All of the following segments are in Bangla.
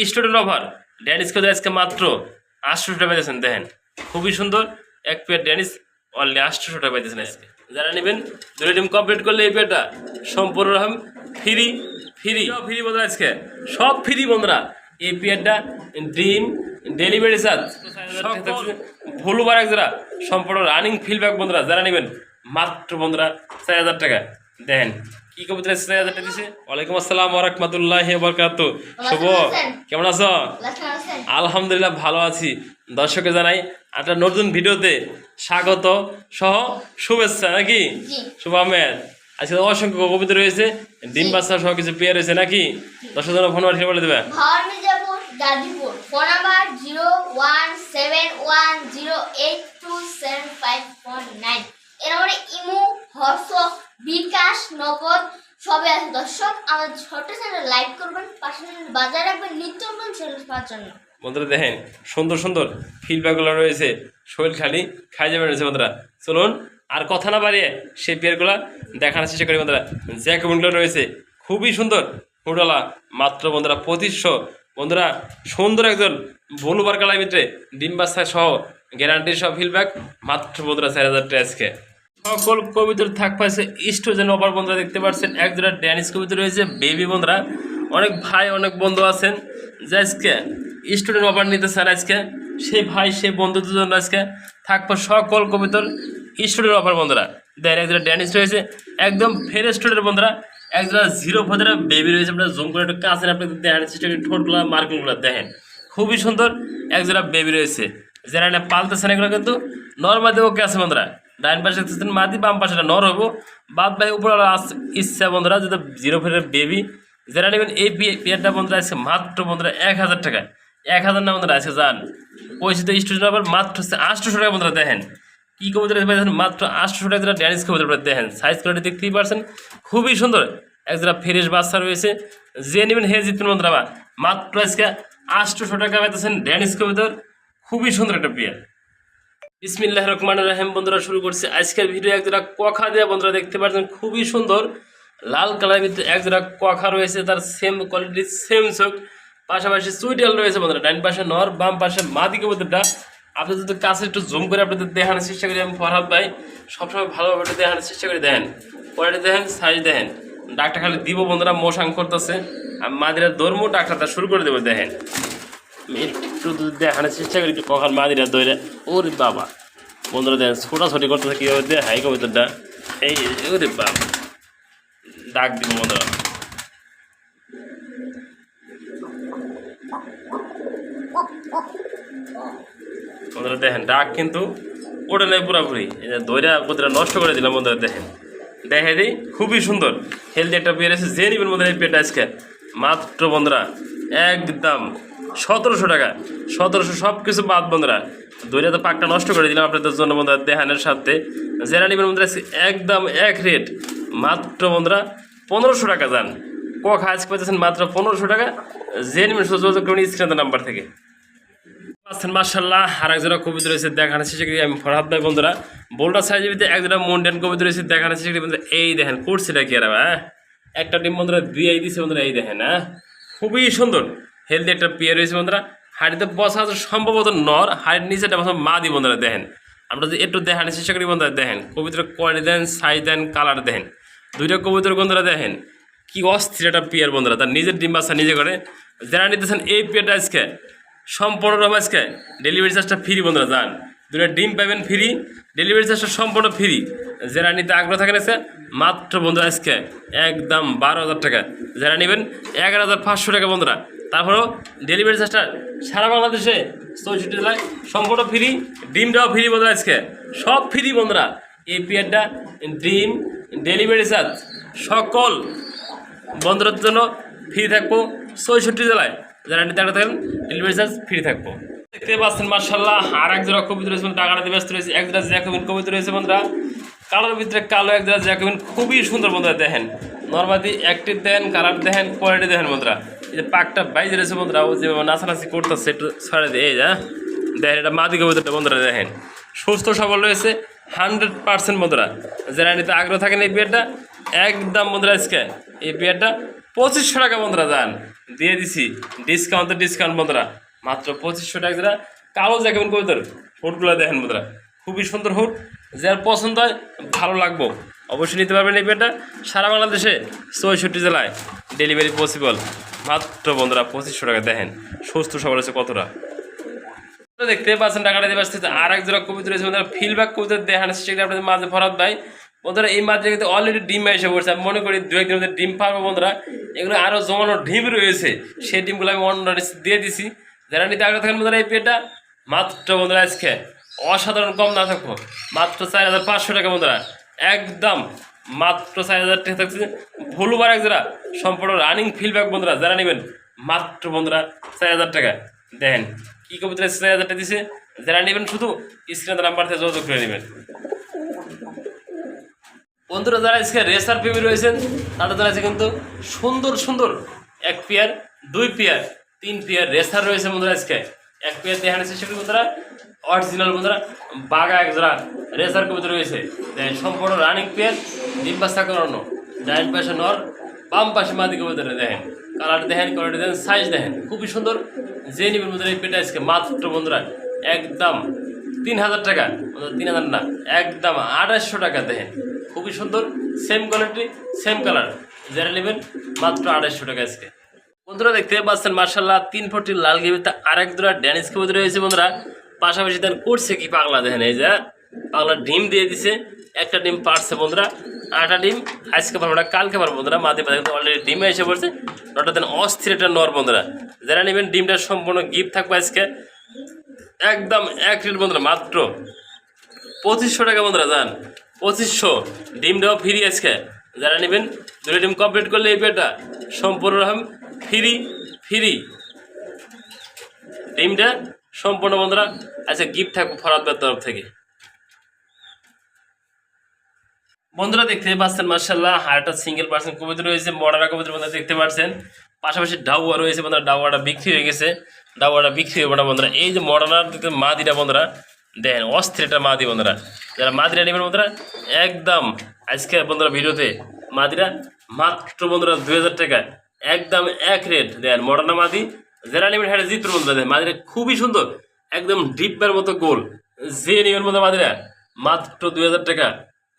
স্টুডেন্ট অফার ড্যানিস খেতে আজকে মাত্র 800 টাকা পাইতেছেন। দেখেন খুবই সুন্দর এক পেয়ার ড্যানিস অনলি 800 টাকা পাইতেছেন আজকে। যারা নেবেন দুটো টিম কমপ্লিট করলে এই পেয়ারটা সম্পূর্ণ রকম ফ্রি ফ্রি ফ্রি বন্ধুরা, আজকে সব ফ্রি বন্ধুরা। এই পেয়ারটা ড্রিম ডেলিভারি চার্জ ভুলু বারাক যারা সম্পূর্ণ রানিং ফিডব্যাক বন্ধুরা, যারা নেবেন মাত্র বন্ধুরা 4000 টাকা। দেখেন কি কবিতা 4000 টাকা দিছে। ওয়ালাইকুম আসসালাম ওয়া রাহমাতুল্লাহি ওয়া বারাকাতুহু। শুভ, কেমন আছো? আলহামদুলিল্লাহ ভালো আছি। দর্শককে জানাই একটা নতুন ভিডিওতে স্বাগত সহ শুভেচ্ছা। নাকি শুভ আহমেদ আজকে অসংখ্য কবিতা রয়েছে, ডিম বাচ্চা সহ কিছু পেয়ার রয়েছে নাকি? দর্শক জন ফোন নাম্বার বলে দেবে। Gazipur phone number 01710827549। এর মানে ইমো, হোয়াটসঅ্যাপ, বিকাশ, নগদ সবই আছে। দর্শক আমাদের ছোট চ্যানেল লাইক করবেন, পাশে বাজার রাখবেন নিত্য নতুন চ্যানেল পাওয়ার জন্য। বন্ধুরা দেখেন সুন্দর সুন্দর ফিডব্যাকগুলো রয়েছে, শরীর খালি খাই যাবে রয়েছে বন্ধুরা। চলুন আর কথা না বাড়িয়ে সেই পেয়ারগুলো দেখানোর চেষ্টা করি বন্ধুরা। যে কমেন্টগুলো রয়েছে খুবই সুন্দর ফুটওয়ালা, মাত্র বন্ধুরা 2500। বন্ধুরা সুন্দর একজন ভুলুবার কালার ভিতরে ডিম বাচ্চা সহ গ্যারান্টি সহ ফিডব্যাক মাত্র বন্ধুরা 4000 টাকা আজকে। সকল কবিতার থাক পাইছে স্টোজেন অফার বন্ধুরা, দেখতে পাচ্ছেন এক জোড়া ড্যানিশ কবিতা রয়েছে বেবি বন্ধুরা। অনেক ভাই অনেক বন্ধু আছেন যে আজকে স্টুডেন্ট অফার নিতে চান, আজকে সেই ভাই সেই বন্ধুদের জন্য আজকে থাকবো সকল কবিতার স্টুডেন্ট অফার বন্ধুরা। দেখেন এক জোড়া ড্যানিশ রয়েছে একদম ফ্রেশ স্টুডেন্ট বন্ধুরা, এক জোড়া জিরো ফোদের বেবি রয়েছে। আপনারা জুম করে একটু কাছে আপনি দেখেন চেষ্টা করি ঠোঁটগুলো মার্কিংগুলো দেখেন খুবই সুন্দর এক জোড়া বেবি রয়েছে। যারা না পালতেছেন এগুলো কিন্তু নর্মাদি ওকে আছে বন্ধুরা। ডাইন পাশে দেখতেছেন মাদি, বাম পাশে নর হবো, বাদ ভাই উপর ইচ্ছা বন্ধুরা যদি জিরো ফোরের বেবি। যারা নেবেন এই পেয়ারটা বন্ধুরা আজকে মাত্র বন্ধুরা 1000 টাকা। 1000 না বন্ধুরা আজকে যান পয়সা স্টুডেন্ট আবার মাত্র 800 টাকা বন্ধুরা। দেখেন কী কবিতা পাইছেন মাত্র 800 টাকা যারা ড্যানিশ কবিতা দেখেন সাইজ কোয়ালিটি দেখতেই পারছেন খুবই সুন্দর। এক যারা ফ্রেশ বাচ্চা রয়েছে যে নেবেন হে জিতবেন বন্ধুরা। মাত্র আজকে 800 টাকা পাইতেছেন ড্যানিশ কবিতার খুবই সুন্দর একটা পেয়ার। বিসমিল্লাহির রহমানির রহিম বন্ধুরা, শুরু করছে আজকের ভিডিও। এক জোড়া কোয়াখা দেওয়া বন্ধুরা দেখতে পাচ্ছেন খুবই সুন্দর লাল কালারের ভিতরে এক জোড়া কোয়াখা রয়েছে, তার সেম কোয়ালিটি সেম চোখ, পাশাপাশি সুইটেল রয়েছে বন্ধুরা। ডাইন পাশে নর, বাম পাশে মাদি কবুতরটা। আপনি যদি কাছে একটু জুম করে আপনাদের দেখানোর চেষ্টা করি, আমি ফরহাদ ভাই সবসময় ভালোভাবে একটু দেখানোর চেষ্টা করি। দেখেন কোয়ালিটি দেখেন, সাইজ দেখেন। ডাকটা খালি দিব বন্ধুরা, মোশাং করতেছে আমি মাদিরা দৌড়মো ডাকটা শুরু করে দেবো। দেখেন একটু দেখানোর চেষ্টা করি একটু কখন মাদিরা দৌড়ে। ওরে বাবা বন্ধুরা দেখেন ছোটাছুটি করতেছে কীভাবে দেখাই কবিতাটা। এই ওরে বাবা ডাক দিব বন্ধুরা। বন্ধুরা দেখেন ডাক কিন্তু ওটা নেই পুরাপুরি, এই যে দইরা কবিতাটা নষ্ট করে দিলাম বন্ধুরা। দেখেন দেখে দিই খুবই সুন্দর হেলদি একটা পেয়ার আছে। যে নিবেন বন্ধুরা এই পেয়ারটা আজকে মাত্র বন্ধুরা একদম 1700 টাকা। 1700 সব কিছু বাদ বন্ধুরা। দইরা তো পাকটা নষ্ট করে দিলাম আপনাদের জন্য বন্ধুরা দেখানোর সাথে। যারা নেবেন বন্ধুরা একদম এক রেট মাত্র বন্ধুরা 1500 টাকা। যান কোয়াখা আজকে পাচ্ছেন মাত্র 1500 টাকা। যে নেবেন যোগাযোগ করুন স্ক্রিনের নাম্বার থেকে। পাচ্ছেন মার্শাল্লাহ আর এক জোড়া কবিতা রয়েছে দেখানোর চেষ্টা করি আমি ফরহাদ ভাই বন্ধুরা। বোল্ডার সাইজের ভিতরে এক জোড়া মন্ডেন কবিতা রয়েছে দেখানোর চেষ্টা করি বন্ধুরা। এই দেখেন করছিটা কি আর একটা টিম বন্ধুরা দিয়ে দিচ্ছে বন্ধুরা। এই দেখেন খুবই সুন্দর হেলদি একটা পেয়ার রয়েছে বন্ধুরা। হাড়িতে বসা আছে সম্ভবত নর, হাড়ির নিচেটা বসা মাদি বন্ধুরা। দেখেন আমরা যদি একটু দেখানোর চেষ্টা করি বন্ধুরা। দেখেন কবিতার কোয়ালিটি দেন, সাইজ দেন, কালার দেখেন। দুইটা কবিতার বন্ধুরা দেখেন কি অস্থির একটা পেয়ার বন্ধুরা, তার নিজের ডিম বাচ্চা নিজে করে। যারা নিতেছেন এই পেয়ারটা আজকে সম্পূর্ণ আজকে ডেলিভারি চার্জটা ফ্রি বন্ধুরা। যান দুটো ডিম পাবেন ফ্রি, ডেলিভারি চার্জটা সম্পূর্ণ ফ্রি। যারা নিতে আগ্রহ থাকেন আজকে মাত্র বন্ধুরা আজকে একদম 12000 টাকা। যারা নেবেন 11500 টাকা বন্ধুরা। তারপরেও ডেলিভারি চার্জটা সারা বাংলাদেশে 64 জেলায় সম্পূর্ণ ফ্রি, ডিমটাও ফ্রি বন্ধুরা। আজকে সব ফ্রি বন্ধুরা। এই পেয়ারটা ডিম ডেলিভারি চার্জ সকল বন্ধুদের জন্য ফ্রি থাকবো 64 জেলায়। যারা নিতে আগ্রহ থাকেন ডেলিভারি চার্জ ফ্রি থাকবো। দেখতে পাচ্ছেন মার্শাল্লাহ আর এক জোড়া কবিতা রয়েছে টাকাটা ব্যস্ত রয়েছে। এক জোড়া জ্যাকোবিন কবিতা রয়েছে বন্ধুরা, কালোর ভিতরে কালো এক জোড়া জ্যাকোবিন খুবই সুন্দর বন্ধুরা। দেখেন নর্মালি অ্যাক্টিভ দেখেন, কালার দেখেন, কোয়ালিটি দেখেন বন্ধুরা। এই যে পাকটা বাইজে রয়েছে বন্ধুরা, ও যেভাবে নাচানাচি করতেছে একটু ছড়ে দিয়ে এই দেখেন এটা মাদি কবিতাটা বন্ধুরা। দেখেন সুস্থ সবল রয়েছে 100% বন্ধুরা। যারা নিতে আগ্রহ থাকেন এই পেয়ারটা একদম বন্ধুরা আজকে এই পেয়ারটা 2500 টাকা বন্ধুরা যান দিয়ে দিছি ডিসকাউন্ট বন্ধুরা মাত্র 2500 টাকা জোড়া কালো জ্যাকেট কবুতর হুটগুলো দেখেন বন্ধুরা খুবই সুন্দর হুট যার পছন্দ হয় ভালো লাগবো অবশ্যই নিতে পারবেন এই পেয়ারটা সারা বাংলাদেশে 64 জেলায় ডেলিভারি পসিবল মাত্র বন্ধুরা 2500 টাকা দেখেন সুস্থ সবল আছে কতটা দেখতে পাচ্ছেন টাকাটা দিয়ে পাচ্ছে আর এক জোড়া কবুতর রয়েছে বন্ধুরা ফিলব্যাক কবুতর দেখান সেটা আপনাদের মাঝে ফরাদ ভাই বন্ধুরা এই মাঝে কিন্তু অলরেডি ডিম এসে পড়ছে আমি মনে করি 2-1 দিনের ডিম পারবো বন্ধুরা এগুলো আরও জমানো ডিম রয়েছে সেই ডিমগুলো আমি অন্য দিয়ে দিছি যারা নিতে আগ্রহ থাকেন বন্ধুরা এই পেটা মাত্র বন্ধুরা আজকে অসাধারণ কম না থাকবো মাত্র 4500 টাকা বন্ধুরা একদম মাত্র 4000 টাকা থাকছে ভুলবার এক জোড়া সম্পূর্ণ রানিং ফিলব্যাক বন্ধুরা যারা নেবেন মাত্র বন্ধুরা 4000 টাকা দেখেন কি কবুতর 4000 টাকা দিছে যারা নেবেন শুধু স্ক্রিনে নাম্বার থেকে যোগাযোগ করে নেবেন বন্ধুরা যারা আজকে রেসার প্রেমী রয়েছেন তাদের দ্বারা আছে কিন্তু সুন্দর সুন্দর 1 পেয়ার 2 পেয়ার 3 পেয়ার রেসার রয়েছে বন্ধুরা আজকে 1 পেয়ার দেখানোর চেষ্টা করি বন্ধুরা অরিজিনাল বন্ধুরা বাঘা এক জোড়া রেসার কবুতর রয়েছে সম্পূর্ণ রানিং পেয়ার ডিম বাচ্চা করানো ডাইন পাশে নর বাম পাশে মাদি কবুতর দেখেন কালার দেখেন কোয়ালিটি দেখেন সাইজ দেখেন খুবই সুন্দর যে নিবেন বন্ধুরা এই পেটা আজকে মাত্র বন্ধুরা একদম 3000 টাকা 3000 না একদম 2800 টাকা দেখেন খুবই সুন্দর সেম কোয়ালিটি সেম কালার যারা নেবেন মাত্র 2800 টাকা আজকে বন্ধুরা দেখতে পাচ্ছেন মার্শাল্লাহ 3 ফুটি লাল গিবিতে আরেক জোড়া ড্যানিশ কবুতর রয়েছে বন্ধুরা পাশাপাশি দেন করছে কি পাগলা দেখেন এই যে পাগলা ডিম দিয়ে দিছে একটা ডিম পারছে বন্ধুরা 8টা ডিম আজকে পারবো না কালকে পারবো বন্ধুরা মাঝে মাঝে অলরেডি ডিমে এসে পড়ছে নটা দেন অস্থির একটা নর বন্ধুরা যারা নেবেন ডিমটা সম্পূর্ণ গিফট থাকবে আজকে একদম এক রেট বন্ধুরা মাত্র 2500 টাকা বন্ধুরা যান 2500 ডিম দেওয়া ফ্রি আজকে যারা নেবেন 2 ডিম কমপ্লিট করলে এই পেটা সম্পূর্ণ রকম ফ্রি ডিমটা সম্পূর্ণ বন্ধুরা আচ্ছা গিফট থাকবে ফরাদবার তরফ থেকে বন্ধুরা দেখতে পাচ্ছেন মার্শাল্লাহ হারটা সিঙ্গেল পার্সেন্ট কবুতর রয়েছে মডারা কবুতর বন্ধুরা দেখতে পাচ্ছেন পাশাপাশি ডাউয়া রয়েছে বন্ধুরা ডাউয়াটা বিক্রি হয়ে গেছে ডাউয়াটা বিক্রি হবে না বন্ধুরা এই যে মডার্নার দিতে মাদিটা বন্ধুরা দেখেন অস্থিরটা মাদি বন্ধুরা যারা মাদিরা নেবেন বন্ধুরা একদম আজকে বন্ধুরা ভিডিওতে মাদিরা মাত্র বন্ধুরা 2000 টাকা একদম এক রেট দেন মডার্না মাদি যারা নেবেন হ্যাঁ জিত বন্ধুরা দেন মাদিরা খুবই সুন্দর একদম ডিপের মতো গোল যে নেবেন বন্ধুরা মাদিরা মাত্র 2000 টাকা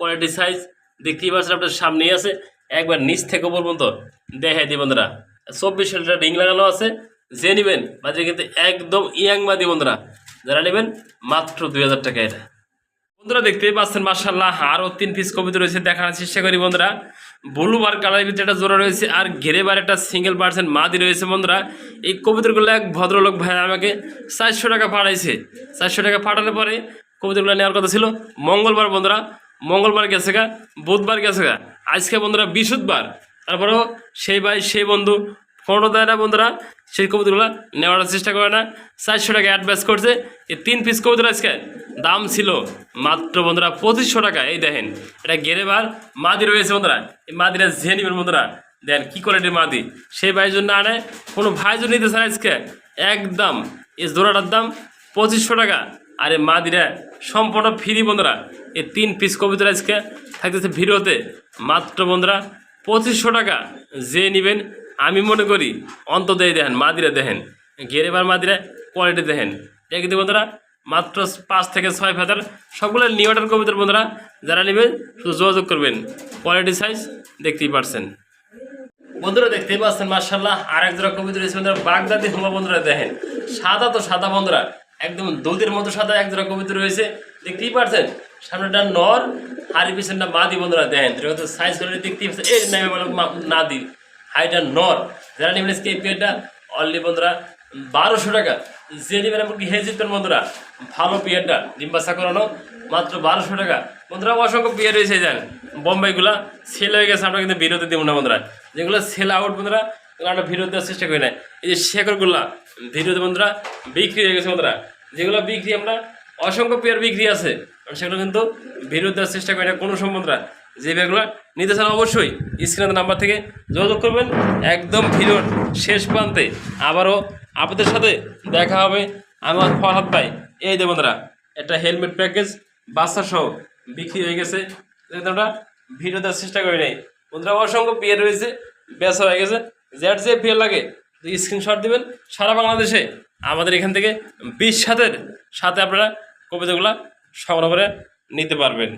কোয়ালিটি সাইজ দেখতেই পাচ্ছেন আপনার সামনেই আছে একবার নিচ থেকে পর্যন্ত দেখাই দিই বন্ধুরা 24 লিটার রিং লাগানো আছে যে নেবেন মাঝে কিন্তু একদম ইয়াং মাদি বন্ধুরা যারা নেবেন মাত্র 2000 টাকা এটা বন্ধুরা দেখতেই পাচ্ছেন মার্শাল্লাহ আরও 3 পিস কবিতা রয়েছে দেখার চেষ্টা করি বন্ধুরা ব্লু বার কালারের ভিতরে একটা জোড়া রয়েছে আর ঘেরেবার একটা সিঙ্গেল পার্সেন্ট মাদি রয়েছে বন্ধুরা এই কবিতাগুলো এক ভদ্রলোক ভাই আমাকে 400 টাকা পাঠাইছে 400 টাকা পাঠানোর পরে কবিতাগুলো নেওয়ার কথা ছিল মঙ্গলবার বন্ধুরা মঙ্গলবার গেছে গা বুধবার গেছে গা আজকে বন্ধুরা বৃহস্পতিবার তারপরেও সেই ভাই সেই বন্ধু ফোনও দেয় না বন্ধুরা সেই কবুতরগুলো নেওয়ার চেষ্টা করে না 400 টাকা অ্যাডভান্স করছে এই 3 পিস কবুতর আজকে দাম ছিল মাত্র বন্ধুরা 2500 টাকা এই দেখেন এটা গেরেবার মাদি রয়েছে বন্ধুরা এই মাদিরা যে নেবেন বন্ধুরা দেন কী কোয়ালিটির মাদি সেই ভাইয়ের জন্য আনে কোনো ভাইয়ের জন্য নিতে চান আজকে একদম এই জোড়াটার দাম 2500 টাকা আর এই মাদিরা সম্পূর্ণ ফ্রি বন্ধুরা এই 3 পিস কবুতর আজকে থাকতেছে ভিডিওতে মাত্র বন্ধুরা 2500 টাকা যে নেবেন আমি মনে করি অন্তত এই দেখেন মাদিরা দেখেন গেরেবার মাদিরা কোয়ালিটি দেখেন এটা কিন্তু বন্ধুরা মাত্র 5 থেকে 6 হাজার সবগুলো নিউ অর্ডার কবুতর বন্ধুরা যারা নেবেন শুধু যোগাযোগ করবেন কোয়ালিটি সাইজ দেখতেই পারছেন বন্ধুরা দেখতেই পাচ্ছেন মার্শাল্লাহ আর এক জোড়া কবুতর রয়েছে বন্ধুরা বাগদাদি হুমা বন্ধুরা দেখেন সাদা তো সাদা বন্ধুরা একদম দুধের মতো সাদা এক জোড়া কবুতর রয়েছে দেখতেই পারছেন সামনেটা নর হারি পিছনটা মাদি বন্ধুরা দেখেন সাইজ করে দেখতেই পাচ্ছেন এই নামে বলো নাদি হাইটা নর যারা নেবেন এই পেয়ারটা অনলি বন্ধুরা 1200 টাকা যে নেবেন এমনকি হেজিতেন বন্ধুরা ভালো পেয়ারটা ডিম্বাসা করানো মাত্র 1200 টাকা বন্ধুরা অসংখ্য পেয়ার রয়েছে জানেন বোম্বাইগুলা সেল হয়ে গেছে আমরা কিন্তু বিরতি দেবো না বন্ধুরা যেগুলো সেল আউট বন্ধুরা আমরা বিরতি দেওয়ার চেষ্টা করি না এই যে শেখরগুলা ভিডিওতে বন্ধুরা বিক্রি হয়ে গেছে বন্ধুরা যেগুলো বিক্রি আমরা অসংখ্য পেয়ার বিক্রি আছে সেগুলো কিন্তু বিরতি দেওয়ার চেষ্টা করি না কোনো সম্বন্ধরা যে ব্যাগগুলো নিতে চান অবশ্যই স্ক্রিনের নাম্বার থেকে যোগাযোগ করবেন একদম ভিডিওর শেষ প্রান্তে আবারও আপনাদের সাথে দেখা হবে আমার ফরহাদ ভাই এই যে বন্ধুরা একটা হেলমেট প্যাকেজ বাচ্চা সহ বিক্রি হয়ে গেছে আমরা ভিডিও দেওয়ার চেষ্টা করি নাই বন্ধুরা অসংখ্য পেয়ার রয়েছে বেচা হয়ে গেছে যার যে পেয়ার লাগে স্ক্রিনশট দিবেন। সারা বাংলাদেশে আমাদের এখান থেকে 20 সাথে আপনারা কবিতাগুলো সংগ্রহ করে নিতে পারবেন।